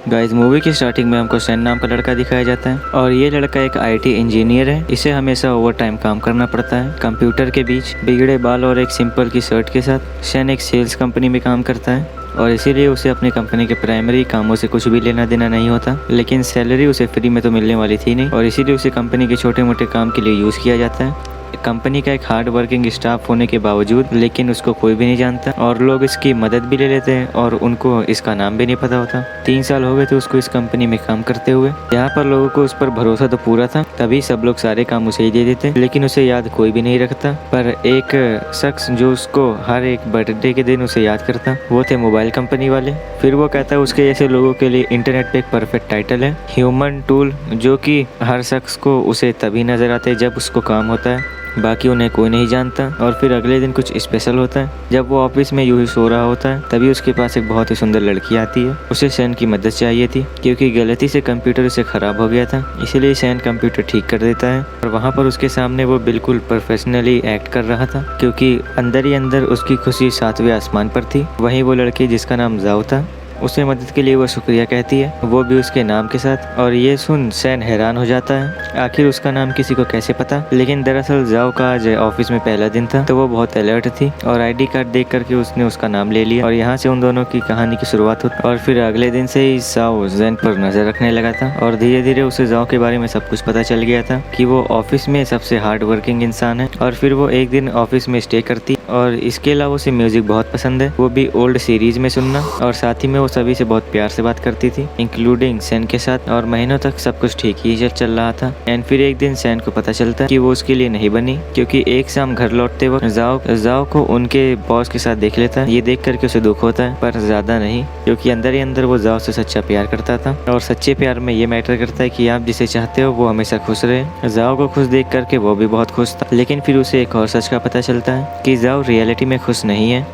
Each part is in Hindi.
गाइस मूवी की स्टार्टिंग में हमको सेन नाम का लड़का दिखाया जाता है और ये लड़का एक आईटी इंजीनियर है। इसे हमेशा ओवर टाइम काम करना पड़ता है कंप्यूटर के बीच। बिगड़े बाल और एक सिंपल की शर्ट के साथ सेन एक सेल्स कंपनी में काम करता है और इसीलिए उसे अपनी कंपनी के प्राइमरी कामों से कुछ भी लेना देना नहीं होता। लेकिन सैलरी उसे फ्री में तो मिलने वाली थी नहीं और इसीलिए उसे कंपनी के छोटे मोटे काम के लिए यूज़ किया जाता है। कंपनी का एक हार्ड वर्किंग स्टाफ होने के बावजूद लेकिन उसको कोई भी नहीं जानता और लोग इसकी मदद भी ले लेते हैं और उनको इसका नाम भी नहीं पता होता। 3 साल हो गए थे उसको इस कंपनी में काम करते हुए। यहाँ पर लोगों को उस पर भरोसा तो पूरा था, तभी सब लोग सारे काम उसे ही दे देते, लेकिन उसे याद कोई भी नहीं रखता। पर एक शख्स जो उसको हर एक बर्थडे के दिन उसे याद करता वो थे मोबाइल कंपनी वाले। फिर वो कहता है उसके जैसे लोगों के लिए इंटरनेट पे एक परफेक्ट टाइटल है, ह्यूमन टूल, जो कि हर शख्स को उसे तभी नजर आते हैं जब उसको काम होता है, बाकी उन्हें कोई नहीं जानता। और फिर अगले दिन कुछ स्पेशल होता है। जब वो ऑफिस में यूं ही सो रहा होता है तभी उसके पास एक बहुत ही सुंदर लड़की आती है। उसे सैन की मदद चाहिए थी क्योंकि गलती से कंप्यूटर उसे खराब हो गया था, इसीलिए सैन कंप्यूटर ठीक कर देता है। और वहाँ पर उसके सामने वो बिल्कुल प्रोफेशनली एक्ट कर रहा था क्योंकि अंदर ही अंदर उसकी खुशी 7वें आसमान पर थी। वहीं वो लड़की जिसका नाम जाओ था, उसे मदद के लिए वो शुक्रिया कहती है, वो भी उसके नाम के साथ। और ये सुन सैन हैरान हो जाता है, आखिर उसका नाम किसी को कैसे पता। लेकिन दरअसल जाओ का आज ऑफिस में पहला दिन था तो वो बहुत अलर्ट थी और आईडी कार्ड देख करके उसने उसका नाम ले लिया और यहाँ से उन दोनों की कहानी की शुरुआत हुई। और फिर अगले दिन से ही जाओ जैन पर नजर रखने लगा था और धीरे धीरे उसे जाओ के बारे में सब कुछ पता चल गया था कि वो ऑफिस में सबसे हार्ड वर्किंग इंसान है। और फिर वो एक दिन ऑफिस में स्टे करती और इसके अलावा उसे म्यूजिक बहुत पसंद है, वो भी ओल्ड सीरीज में सुनना। और साथ ही में वो सभी से बहुत प्यार से बात करती थी इंक्लूडिंग सैन के साथ और महीनों तक सब कुछ ठीक ही चल रहा था। एंड फिर एक दिन सैन को पता चलता कि वो उसके लिए नहीं बनी क्योंकि एक शाम घर लौटते वक्त जाओ को उनके बॉस के साथ देख लेता है। ये देख करके उसे दुख होता है पर ज्यादा नहीं क्योंकि अंदर ही अंदर वो जाओ से सच्चा प्यार करता था और सच्चे प्यार में ये मैटर करता है कि आप जिसे चाहते हो वो हमेशा खुश रहे। जाओ को खुश देख करके वो भी बहुत खुश था, लेकिन फिर उसे एक और सच का पता चलता है कि जाओ रियलिटी में खुश नहीं है,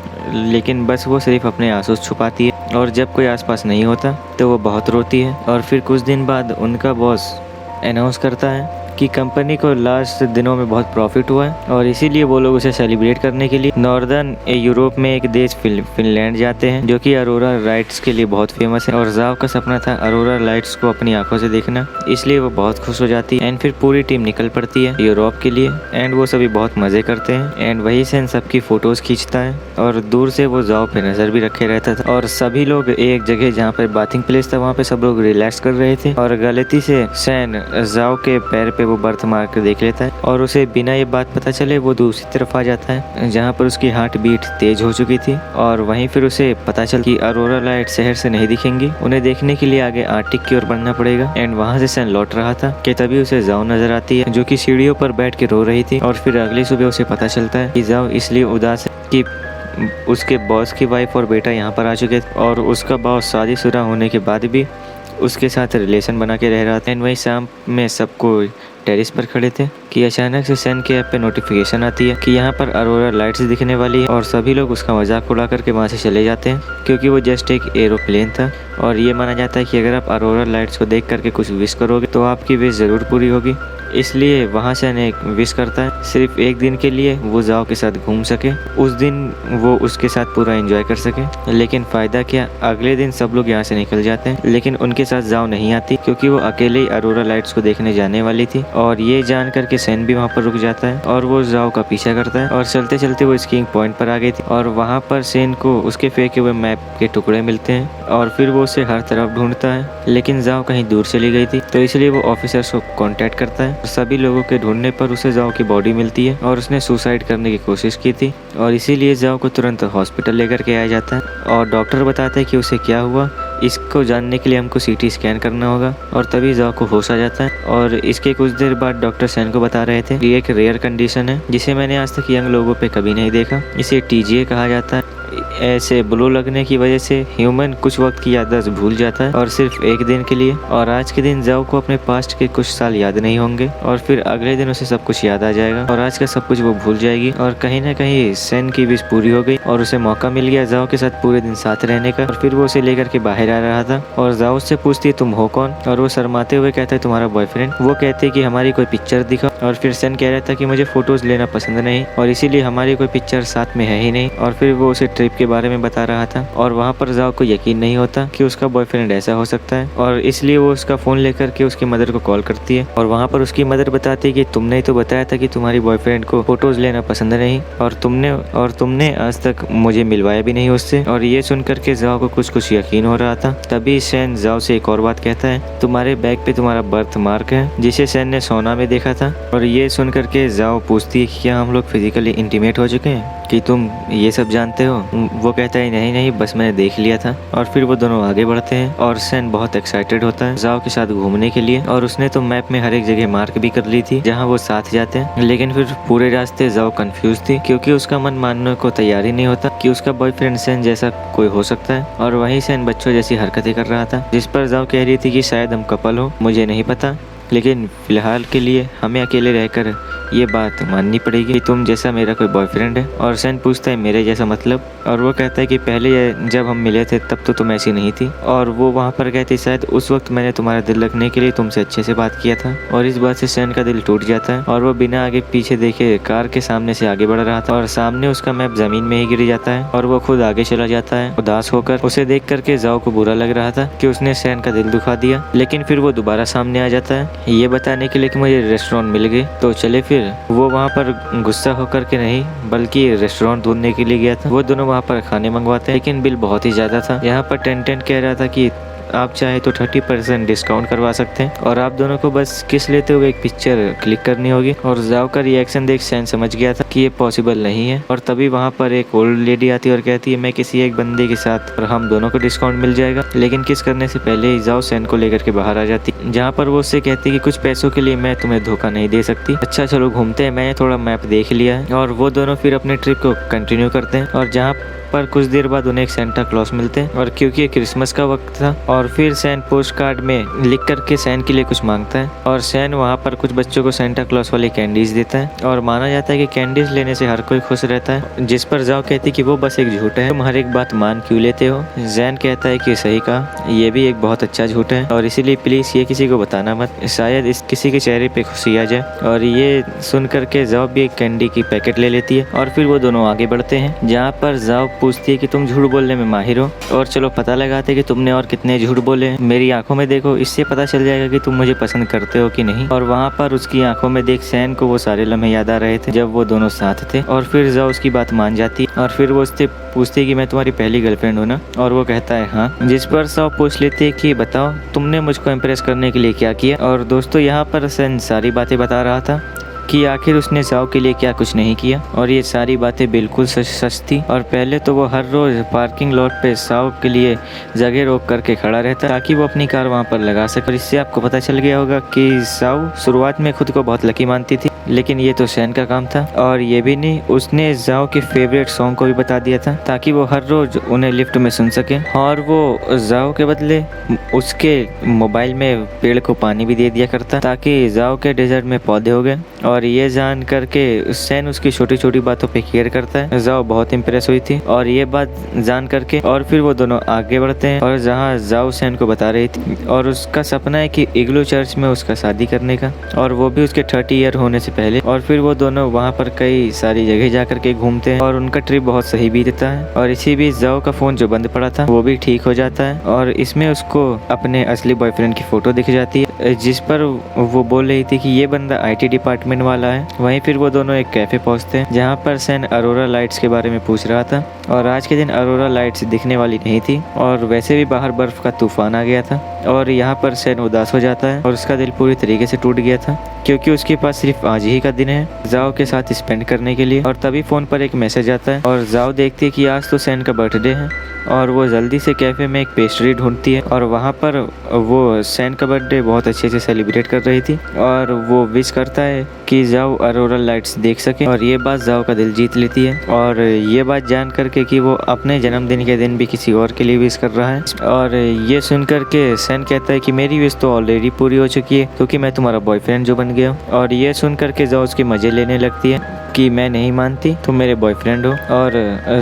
लेकिन बस वो सिर्फ अपने आंसू छुपाती है और जब कोई आसपास नहीं होता तो वो बहुत रोती है। और फिर कुछ दिन बाद उनका बॉस अनाउंस करता है कि कंपनी को लास्ट दिनों में बहुत प्रॉफिट हुआ है और इसीलिए वो लोग उसे सेलिब्रेट करने के लिए नॉर्दर्न यूरोप में एक देश फिनलैंड जाते हैं जो कि अरोरा लाइट्स के लिए बहुत फेमस है। और जाओ का सपना था अरोरा लाइट्स को अपनी आंखों से देखना, इसलिए वो बहुत खुश हो जाती है। एंड फिर पूरी टीम निकल पड़ती है यूरोप के लिए एंड वो सभी बहुत मजे करते हैं। एंड वही सैन सबकी फोटोज खींचता है और दूर से वो जाओ पे नजर भी रखे रहता था। और सभी लोग एक जगह जहाँ पर बाथिंग प्लेस था वहाँ पे सब लोग रिलैक्स कर रहे थे और गलती से सैन जाओ के पैर पे वो बर्थ मार कर देख लेता है और उसे बिना ये बात पता चले वो दूसरी तरफ आ जाता है जहाँ पर उसकी हार्ट बीट तेज हो चुकी थी। और वहीं फिर उसे पता चल कि अरोरा लाइट शहर से नहीं दिखेंगी, उन्हें देखने के लिए आगे आर्टिक की ओर बढ़ना पड़ेगा। एंड वहाँ से सैन लौट रहा था कि तभी उसे जाओ नजर आती है जो कि सीढ़ियों पर बैठ के रो रही थी। और फिर अगली सुबह उसे पता चलता है कि जाओ इसलिए उदास है कि उसके बॉस की वाइफ और बेटा यहाँ पर आ चुके थे और उसका बॉस शादीशुदा होने के बाद भी उसके साथ रिलेशन बना के रह रहा था। एंड वही शाम में सबको टेरिस पर खड़े थे कि अचानक से सैन के ऐप पे नोटिफिकेशन आती है कि यहाँ पर अरोरा लाइट्स दिखने वाली है और सभी लोग उसका मजाक उड़ा करके वहाँ से चले जाते हैं क्योंकि वो जस्ट एक एरोप्लेन था। और ये माना जाता है कि अगर आप अरोरा लाइट्स को देख करके कुछ विश करोगे तो आपकी विश जरूर पूरी होगी, इसलिए वहाँ सैन एक विश करता है सिर्फ एक दिन के लिए वो जाओ के साथ घूम सके, उस दिन वो उसके साथ पूरा एंजॉय कर सके। लेकिन फायदा क्या, अगले दिन सब लोग यहाँ से निकल जाते हैं लेकिन उनके साथ जाओ नहीं आती क्योंकि वो अकेले ही अरोरा लाइट्स को देखने जाने वाली थी। और ये जान करके सैन भी वहाँ पर रुक जाता है और वो जाओ का पीछा करता है और चलते चलते वो स्कीइंग पॉइंट पर आ गई थी और वहाँ पर सैन को उसके फेंके हुए मैप के टुकड़े मिलते हैं और फिर वो उसे हर तरफ ढूंढता है लेकिन जाओ कहीं दूर चली गई थी तो इसलिए वो ऑफिसर्स को कांटेक्ट करता है। सभी लोगों के ढूंढने पर उसे जाओ की बॉडी मिलती है और उसने सुसाइड करने की कोशिश की थी और इसीलिए जाओ को तुरंत हॉस्पिटल लेकर के आया जाता है और डॉक्टर बताते हैं कि उसे क्या हुआ, इसको जानने के लिए हमको सीटी स्कैन करना होगा। और तभी जाओ को होश आ जाता है और इसके कुछ देर बाद डॉक्टर सैन को बता रहे थे ये एक रेयर कंडीशन है जिसे मैंने आज तक यंग लोगों पे कभी नहीं देखा, इसे टीजीए कहा जाता है। ऐसे ब्लू लगने की वजह से ह्यूमन कुछ वक्त की याददाश्त भूल जाता है और सिर्फ एक दिन के लिए। और आज के दिन जाओ को अपने पास्ट के कुछ साल याद नहीं होंगे और फिर अगले दिन उसे सब कुछ याद आ जाएगा और आज का सब कुछ वो भूल जाएगी। और कहीं ना कहीं सैन की विश पूरी हो गई और उसे मौका मिल गया जाओ के साथ पूरे दिन साथ रहने का। और फिर वो उसे लेकर के बाहर आ रहा था और जाओ उससे पूछती है तुम हो कौन, और वो शर्माते हुए कहता है तुम्हारा बॉयफ्रेंड। वो कहते हैं कि हमारी कोई पिक्चर दिखा और फिर सैन कह रहा था कि मुझे फोटोज लेना पसंद नहीं और इसीलिए हमारी कोई पिक्चर साथ में है ही नहीं। और फिर वो उसे ट्रिप के बारे में बता रहा था और वहाँ पर जाओ को यकीन नहीं होता कि उसका बॉयफ्रेंड ऐसा हो सकता है और इसलिए वो उसका फोन लेकर के उसकी मदर को कॉल करती है और वहाँ पर उसकी मदर बताती है कि तुमने ही तो बताया था कि तुम्हारी बॉयफ्रेंड को फोटोज लेना पसंद नहीं और तुमने आज तक मुझे मिलवाया भी नहीं उससे। और ये सुनकर के जाओ को कुछ यकीन हो रहा था। तभी सैन जाओ से एक और बात कहता है, तुम्हारे बैग पे तुम्हारा बर्थ मार्क है जिसे सैन ने सोना में देखा था। और ये सुनकर के जाओ पूछती है कि क्या हम लोग फिजिकली इंटीमेट हो चुके हैं, कि तुम ये सब जानते हो। वो कहता है नहीं बस मैंने देख लिया था। और फिर वो दोनों आगे बढ़ते हैं और सैन बहुत एक्साइटेड होता है जाओ के साथ घूमने के लिए और उसने तो मैप में हर एक जगह मार्क भी कर ली थी जहाँ वो साथ जाते हैं। लेकिन फिर पूरे रास्ते जाओ कंफ्यूज थी क्योंकि उसका मन मानने को तैयार ही नहीं होता कि उसका बॉयफ्रेंड सैन जैसा कोई हो सकता है। और वहीं सैन बच्चों जैसी हरकतें कर रहा था जिस पर जाओ कह रही थी कि शायद हम कपल हो, मुझे नहीं पता, लेकिन फिलहाल के लिए हमें अकेले रहकर ये बात माननी पड़ेगी कि तुम जैसा मेरा कोई बॉयफ्रेंड है। और सैन पूछता है मेरे जैसा मतलब, और वो कहता है कि पहले जब हम मिले थे तब तो तुम ऐसी नहीं थी। और वो वहाँ पर कहती शायद उस वक्त मैंने तुम्हारा दिल रखने के लिए तुमसे अच्छे से बात किया था। और इस बात से सैन का दिल टूट जाता है और वो बिना आगे पीछे देखे कार के सामने से आगे बढ़ रहा था और सामने उसका मैप जमीन में ही गिर जाता है और वो खुद आगे चला जाता है उदास होकर। उसे देख करके जाओ को बुरा लग रहा था कि उसने सैन का दिल दुखा दिया, लेकिन फिर वो दोबारा सामने आ जाता है ये बताने के लिए कि मुझे रेस्टोरेंट मिल गए तो चले। फिर वो वहाँ पर गुस्सा होकर के नहीं बल्कि रेस्टोरेंट ढूंढने के लिए गया था। वो दोनों वहाँ पर खाने मंगवाते हैं लेकिन बिल बहुत ही ज्यादा था। यहाँ पर टेंटेंट कह रहा था कि आप चाहे तो 30% डिस्काउंट करवा सकते हैं और आप दोनों को बस किस लेते हुए एक पिक्चर क्लिक करनी होगी। और जाओ का रिएक्शन देख सैन समझ गया था कि ये पॉसिबल नहीं है। और तभी वहाँ पर एक ओल्ड लेडी आती है और कहती है मैं किसी एक बंदे के साथ और हम दोनों को डिस्काउंट मिल जाएगा। लेकिन किस करने से पहले ही जाओ सैन को लेकर के बाहर आ जाती, जहाँ पर वो उससे कहती है कि कुछ पैसों के लिए मैं तुम्हें धोखा नहीं दे सकती। अच्छा चलो घूमते हैं, मैंने थोड़ा मैप देख लिया है। और वो दोनों फिर अपने ट्रिप को कंटिन्यू करते हैं और जहाँ पर कुछ देर बाद उन्हें एक सेंटा क्लॉज मिलते हैं और क्योंकि ये क्रिसमस का वक्त था और फिर सैन पोस्ट कार्ड में लिख करके सैन के लिए कुछ मांगता है और सैन वहाँ पर कुछ बच्चों को सेंटा क्लॉज वाली कैंडीज देता है और माना जाता है कि कैंडीज लेने से हर कोई खुश रहता है। जिस पर जाओ कहती कि वो बस एक झूठ है, तुम हर एक बात मान क्यों लेते हो। जैन कहता है कि सही कहा, ये भी एक बहुत अच्छा झूठ है और इसीलिए प्लीज ये किसी को बताना मत, शायद इस किसी के चेहरे पे खुशी आ जाए। और ये सुन करके जाओ भी एक कैंडी की पैकेट ले लेती है और फिर वो दोनों आगे बढ़ते हैं, जहाँ पर जाओ पूछती है कि तुम झूठ बोलने में माहिर हो और चलो पता लगाते कि तुमने और कितने झूठ बोले हैं। मेरी आंखों में देखो, इससे पता चल जाएगा कि तुम मुझे पसंद करते हो कि नहीं। और वहाँ पर उसकी आंखों में देख सैन को वो सारे लम्हे याद आ रहे थे जब वो दोनों साथ थे। और फिर जाओ उसकी बात मान जाती और फिर वो उससे पूछती कि मैं तुम्हारी पहली गर्लफ्रेंड हूँ ना, और वो कहता है हाँ। जिस पर जाओ पूछ लेती है कि बताओ तुमने मुझको इम्प्रेस करने के लिए क्या किया। और दोस्तों यहाँ पर सैन सारी बातें बता रहा था कि आखिर उसने जाओ के लिए क्या कुछ नहीं किया और ये सारी बातें बिल्कुल सच थी। और पहले तो वो हर रोज पार्किंग लॉट पे जाओ के लिए जगह रोक करके खड़ा रहता ताकि वो अपनी कार वहाँ पर लगा सके। और इससे आपको पता चल गया होगा कि जाओ शुरुआत में खुद को बहुत लकी मानती थी, लेकिन ये तो सैन का काम था। और ये भी नहीं, उसने जाओ के फेवरेट सॉन्ग को भी बता दिया था ताकि वो हर रोज उन्हें लिफ्ट में सुन सके। और वो जाओ के बदले उसके मोबाइल में पेड़ को पानी भी दे दिया करता ताकि जाओ के डेजर्ट में पौधे हो गए। और ये जान करके सैन उसकी छोटी छोटी बातों पे केयर करता है। जाओ बहुत इम्प्रेस हुई थी और ये बात जान करके और फिर वो दोनों आगे बढ़ते हैं और जहाँ जाओ सैन को बता रही थी और उसका सपना है कि इग्लू चर्च में उसका शादी करने का, और वो भी उसके 30 ईयर होने से पहले। और फिर वो दोनों वहाँ पर कई सारी जगह जा करके घूमते हैं और उनका ट्रिप बहुत सही बीतता है। और इसी बीच जाओ का फोन जो बंद पड़ा था वो भी ठीक हो जाता है और इसमें उसको अपने असली बॉयफ्रेंड की फोटो दिख जाती है, जिस पर वो बोल रही थी कि ये बंदा IT डिपार्टमेंट वाला है। वहीं फिर वो दोनों एक कैफे पहुंचते हैं जहां पर सैन अरोरा लाइट्स के बारे में पूछ रहा था और आज के दिन अरोरा लाइट्स दिखने वाली नहीं थी और वैसे भी बाहर बर्फ का तूफान आ गया था। और यहाँ पर सैन उदास हो जाता है और उसका दिल पूरी तरीके से टूट गया था क्योंकि उसके पास सिर्फ आज ही का दिन है जाओ के साथ स्पेंड करने के लिए। और तभी फोन पर एक मैसेज आता है और जाओ देखती है कि आज तो सैन का बर्थडे है और वो जल्दी से कैफे में एक पेस्ट्री ढूंढती है और वहाँ पर वो सैन का बर्थडे बहुत अच्छे से सेलिब्रेट कर रही थी और वो विश करता है कि जाओ अरोरा लाइट्स देख सके। और ये बात जाओ का दिल जीत लेती है और ये बात जान करके कि वो अपने जन्मदिन के दिन भी किसी और के लिए विश कर रहा है। और ये सुन करके सैन कहता है कि मेरी विश तो ऑलरेडी पूरी हो चुकी है क्योंकि मैं तुम्हारा बॉयफ्रेंड जो बन गया हूँ। और ये सुन करके जाओ उसके मजे लेने लगती है कि मैं नहीं मानती, तुम मेरे बॉयफ्रेंड हो। और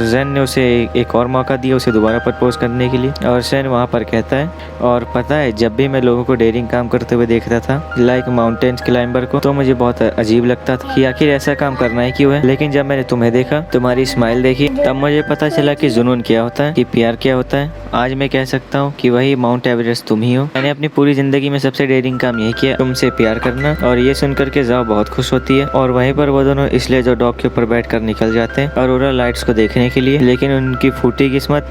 जैन ने उसे एक और मौका दिया उसे दोबारा प्रपोज करने के लिए। और सैन वहाँ पर कहता है, और पता है जब भी मैं लोगों को डेयरिंग काम करते हुए देखता था लाइक माउंटेन्स क्लाइंबर को, तो मुझे बहुत अजीब लगता था कि आखिर ऐसा काम करना ही क्यों है। लेकिन जब मैंने तुम्हें देखा, तुम्हारी स्माइल देखी, तब मुझे पता चला कि जुनून क्या होता है, कि प्यार क्या होता है। आज मैं कह सकता हूँ कि वही माउंट एवरेस्ट तुम ही हो। मैंने अपनी पूरी जिंदगी में सबसे डेयरिंग काम यही किया, तुमसे प्यार करना। और ये सुन करके जाओ बहुत खुश होती है और वहीं पर वो दोनों इसलिए जो डॉग के ऊपर बैठकर निकल जाते हैं अरोरा लाइट्स को देखने के लिए। लेकिन उनकी फूटी किस्मत,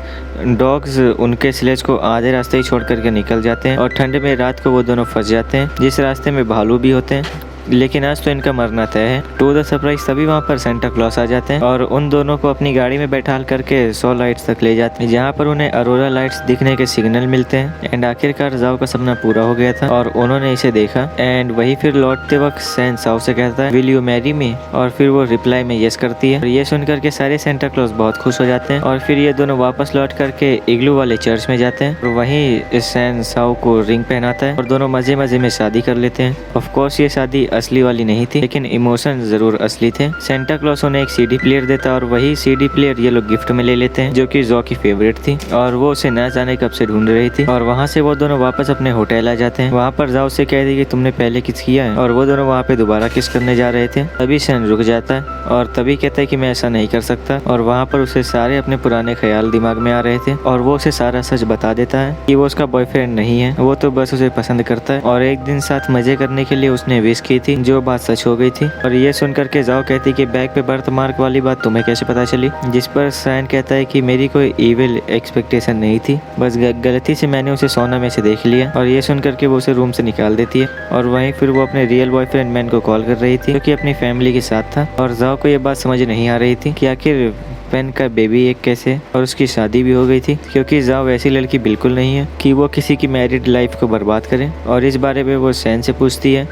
डॉग्स उनके स्लेज को आधे रास्ते ही छोड़ करके निकल जाते हैं और ठंड में रात को वो दोनों फंस जाते हैं जिस रास्ते में भालू भी होते हैं। लेकिन आज तो इनका मरना तय है। टू द सरप्राइज तभी वहाँ पर सेंटा क्लॉस आ जाते हैं और उन दोनों को अपनी गाड़ी में बैठाल करके 100 लाइट्स तक ले जाते हैं, जहाँ पर उन्हें अरोरा लाइट्स दिखने के सिग्नल मिलते हैं। एंड आखिरकार जाओ का सपना पूरा हो गया था और उन्होंने इसे देखा। एंड वही फिर लौटते वक्त सैन साओ से कहता है, विल यू मैरी मी? और फिर वो रिप्लाई में यस करती है। और ये सुन करके सारे सेंटा क्लॉस बहुत खुश हो जाते हैं और फिर ये दोनों वापस लौट करके इग्लू वाले चर्च में जाते हैं और वहीं सैन साओ को रिंग पहनाता है और दोनों मजे मजे में शादी कर लेते हैं। ऑफ कोर्स ये शादी असली वाली नहीं थी, लेकिन इमोशन जरूर असली थे। सेंटा क्लॉस उन्हें एक सीडी प्लेयर देता और वही सीडी प्लेयर ये लोग गिफ्ट में ले लेते हैं, जो कि जो की फेवरेट थी और वो उसे न जाने कब से ढूंढ रही थी। और वहाँ से वो दोनों वापस अपने होटल आ जाते हैं। वहाँ पर जाओ से कहती कि तुमने पहले किस किया है, और वो दोनों वहाँ पे दोबारा किस करने जा रहे थे। तभी सैन रुक जाता है और तभी कहता है कि मैं ऐसा नहीं कर सकता। और वहाँ पर उसे सारे अपने पुराने ख्याल दिमाग में आ रहे थे और वो उसे सारा सच बता देता है कि वो उसका बॉयफ्रेंड नहीं है, वो तो बस उसे पसंद करता है और एक दिन साथ मजे करने के लिए उसने विश की थी, जो बात सच हो गई थी। और ये सुन करके जाओ कहती कि बैग पे बर्थ मार्क वाली बात तुम्हें कैसे पता चली? जिस पर सैन कहता है कि मेरी कोई इविल एक्सपेक्टेशन नहीं थी, बस गलती से मैंने उसे सोना में से देख लिया। और ये सुन करके वो उसे रूम से निकाल देती है और वहीं फिर वो अपने रियल बॉयफ्रेंड मैन को कॉल कर रही थी, जो कि अपनी फैमिली के साथ था। और जाओ को ये बात समझ नहीं आ रही थी कि आखिर पेन का बेबी एक कैसे, और उसकी शादी भी हो गई थी, क्योंकि जाओ ऐसी लड़की बिल्कुल नहीं है कि वो किसी की मैरिड लाइफ को बर्बाद करे। और इस बारे में वो सैन से पूछती है,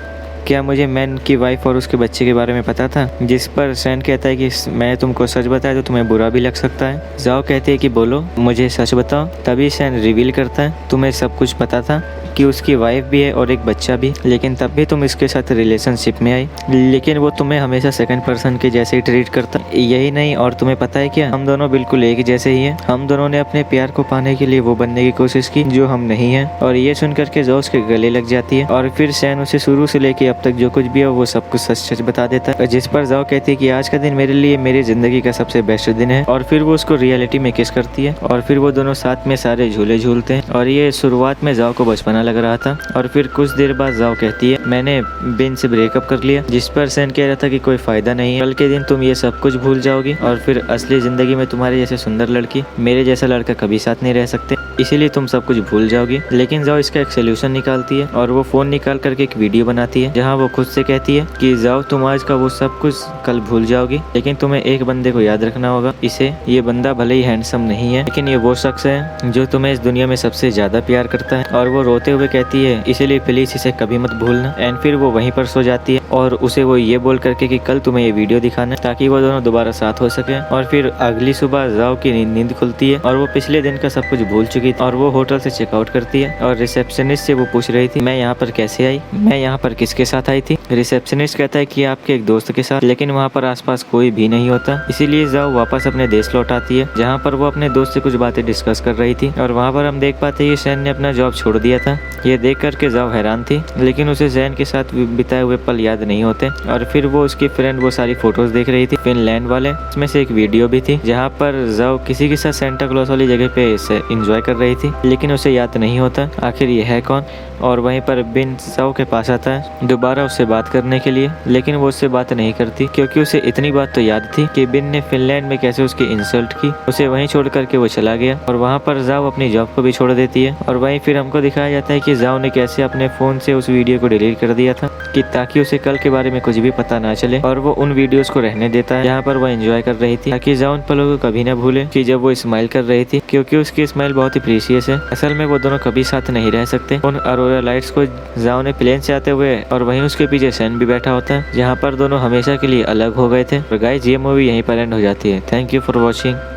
क्या मुझे मैन की वाइफ और उसके बच्चे के बारे में पता था? जिस पर सैन कहता है कि मैं तुमको सच बताया तो तुम्हें बुरा भी लग सकता है। जाओ कहती है कि बोलो, मुझे सच बताओ। तभी सैन रिवील करता है, तुम्हें सब कुछ पता था कि उसकी वाइफ भी है और एक बच्चा भी, लेकिन तब भी तुम इसके साथ रिलेशनशिप में आई। लेकिन वो तुम्हें हमेशा सेकंड पर्सन के जैसे ही ट्रीट करता। यही नहीं, और तुम्हें पता है क्या, हम दोनों बिल्कुल एक जैसे ही हैं। हम दोनों ने अपने प्यार को पाने के लिए वो बनने की कोशिश की जो हम नहीं है। और ये सुन करके जो उसके गले लग जाती है और फिर सैन उसे शुरू से लेके अब तक जो कुछ भी है वो सब कुछ सच सच बता देता है। जिस पर जाओ कहती है कि आज का दिन मेरे लिए मेरी जिंदगी का सबसे बेस्ट दिन है। और फिर वो उसको रियलिटी में किस करती है और फिर वो दोनों साथ में सारे झूले झूलते हैं। और ये शुरुआत में जाओ को बचपना लग रहा था और फिर कुछ देर बाद जाओ कहती है, मैंने बिन से ब्रेकअप कर लिया। जिस पर सैन कह रहा था कि कोई फायदा नहीं, कल के दिन तुम ये सब कुछ भूल जाओगी और फिर असली जिंदगी में तुम्हारे जैसे सुंदर लड़की, मेरे जैसा लड़का कभी साथ नहीं रह सकते, इसीलिए तुम सब कुछ भूल जाओगी। लेकिन जाओ इसका एक सोल्यूशन निकालती है और वो फोन निकाल करके एक वीडियो बनाती है, जहाँ वो खुद से कहती है कि जाओ तुम आज का वो सब कुछ कल भूल जाओगी, लेकिन तुम्हें एक बंदे को याद रखना होगा। इसे, ये बंदा भले ही हैंडसम नहीं है, लेकिन ये वो शख्स है जो तुम्हें इस दुनिया में सबसे ज्यादा प्यार करता है। और वो रोते हुए कहती है, इसीलिए प्लीज इसे कभी मत भूलना। एंड फिर वो वहीं पर सो जाती है और उसे वो ये बोल करके कि कल तुम्हें ये वीडियो दिखाना है ताकि वो दोनों दोबारा साथ हो सके। और फिर अगली सुबह जाओ की नींद खुलती है और वो पिछले दिन का सब कुछ भूल चुकी थी और वो होटल से चेकआउट करती है। और रिसेप्शनिस्ट से वो पूछ रही थी, मैं यहाँ पर कैसे आई, मैं यहाँ पर किसके साथ आई थी? रिसेप्शनिस्ट कहता है कि आपके एक दोस्त के साथ, लेकिन वहाँ पर आसपास कोई भी नहीं होता। इसीलिए जाओ वापस अपने देश लौट आती है, जहाँ पर वो अपने दोस्त से कुछ बातें डिस्कस कर रही थी। और वहाँ पर हम देख पाते हैं सैन ने अपना जॉब छोड़ दिया था। ये देख करके जाओ हैरान थी, लेकिन उसे सैन के साथ बिताए हुए पल याद नहीं होते। और फिर वो उसकी फ्रेंड वो सारी फोटोज देख रही थी फिनलैंड वाले, इसमें से एक वीडियो भी थी जहाँ पर जाओ किसी के साथ सेंटा क्लॉस वाली जगह पे एंजॉय कर रही थी, लेकिन उसे याद नहीं होता आखिर ये है कौन। और वहीं पर बिन जाओ के पास आता है दोबारा उससे बात करने के लिए, लेकिन वो उससे बात नहीं करती क्योंकि उसे इतनी बात तो याद थी कि बिन ने फिनलैंड में कैसे उसकी इंसल्ट की। उसे वहीं छोड़ करके वो चला गया और वहाँ पर जाओ अपनी जॉब को भी छोड़ देती है। और वहीं फिर हमको दिखाया जाता है कि जाओ ने कैसे अपने फोन से उस वीडियो को डिलीट कर दिया था कि ताकि उसे कल के बारे में कुछ भी पता ना चले। और वो उन वीडियोस को रहने देता है जहाँ पर वो एंजॉय कर रही थी, ताकि जाओ उन पलों को कभी ना भूले कि जब वो स्माइल कर रही थी, क्योंकि उसकी स्माइल बहुत ही प्रीशियस है। असल में वो दोनों कभी साथ नहीं रह सकते। उन अरोरा लाइट्स को जाओ ने प्लेन से आते हुए और वहीं उसके पीछे सैन भी बैठा होता है, जहाँ पर दोनों हमेशा के लिए अलग हो गए थे। और गाइस ये मूवी यहीं पर एंड हो जाती है। Thank you for watching.